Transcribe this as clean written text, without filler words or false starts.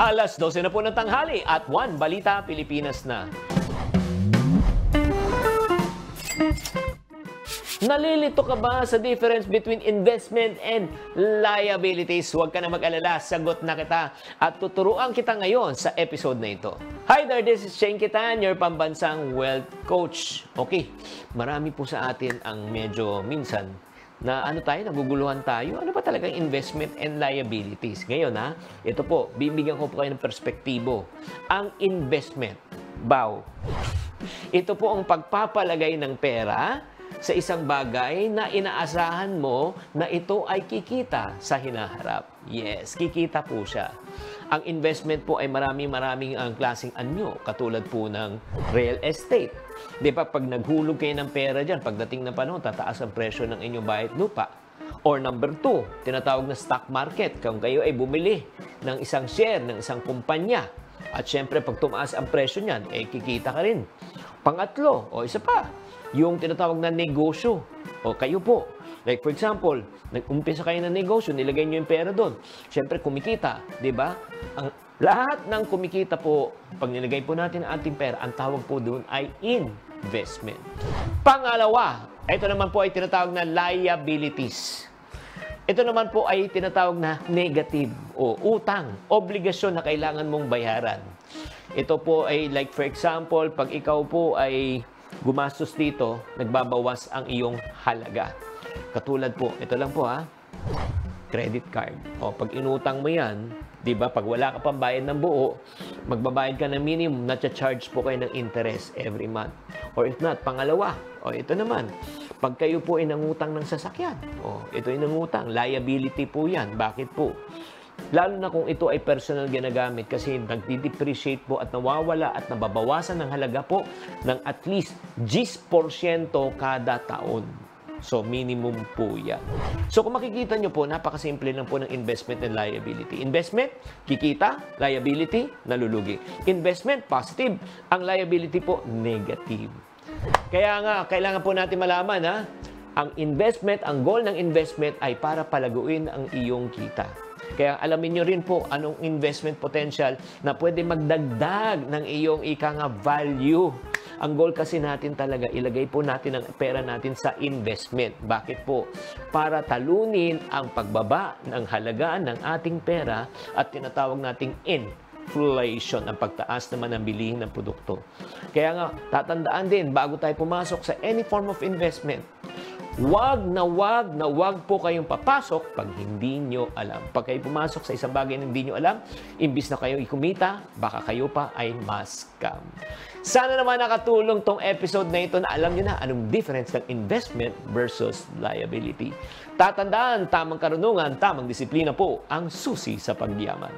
Alas 12 na po ng tanghali at 1 Balita Pilipinas na. Nalilito ka ba sa difference between investment and liabilities? Huwag ka na mag-alala, sagot na kita at tuturuan kita ngayon sa episode na ito. Hi there, this is Shane Kitan, your pambansang wealth coach. Okay, marami po sa atin ang medyo minsan na naguguluhan tayo. Ano ba talagang investment and liabilities? Ngayon ito po, bibigyan ko po kayo ng perspektibo. Ang investment, ito po ang pagpapalagay ng pera sa isang bagay na inaasahan mo na ito ay kikita sa hinaharap. Yes, kikita po siya. Ang investment po ay maraming ang klaseng anyo, katulad po ng real estate. Di ba, pag naghulog kayo ng pera dyan, pagdating ng panahon, tataas ang presyo ng inyong bahay at lupa. Or number 2, tinatawag na stock market. Kung kayo ay bumili ng isang share, ng isang kumpanya, at syempre, pag tumaas ang presyo niyan, kikita ka rin. Pangatlo, isa pa, yung tinatawag na negosyo. O kayo po. Like for example, nag-umpisa kayo ng negosyo, nilagay nyo yung pera doon. Siyempre, kumikita. Di ba? Ang lahat ng kumikita po, pag nilagay po natin ang ating pera, ang tawag po doon ay investment. Pangalawa, ito naman po ay tinatawag na liabilities. Ito naman po ay tinatawag na negative o utang, obligasyon na kailangan mong bayaran. Ito po ay like for example, pag ikaw po ay gumastos dito, nagbabawas ang iyong halaga. Katulad po, ito lang po credit card. Pag inutang mo yan, di ba, pag wala ka pang bayad ng buo, magbabayad ka ng minimum, na-charge po kayo ng interest every month. Or if not, pangalawa, ito naman, pag kayo po ay nangutang ng sasakyan, ito ay nangutang, liability po yan. Bakit po? Lalo na kung ito ay personal ginagamit kasi nagdi-depreciate po at nawawala at nababawasan ng halaga po ng at least 10% kada taon. So, minimum po yan. So, kung makikita nyo po, napakasimple lang po ng investment and liability. Investment, kikita. Liability, nalulugi. Investment, positive. Ang liability po, negative. Kaya nga, kailangan po natin malaman, ang investment, ang goal ng investment ay para palaguin ang iyong kita. Kaya alamin nyo rin po anong investment potential na pwede magdagdag ng iyong value. Ang goal kasi natin talaga, ilagay po natin ang pera natin sa investment. Bakit po? Para talunin ang pagbaba ng halaga ng ating pera at tinatawag nating inflation, ang pagtaas naman ng bilihin ng produkto. Kaya nga, tatandaan din, bago tayo pumasok sa any form of investment, wag po kayong papasok pag hindi nyo alam. Pag kayo pumasok sa isang bagay na hindi nyo alam, imbis na kayo ikumita, baka kayo pa ay ma-scam. Sana naman nakatulong tong episode na ito na alam nyo na anong difference ng investment versus liability. Tatandaan, tamang karunungan, tamang disiplina po ang susi sa pagyaman.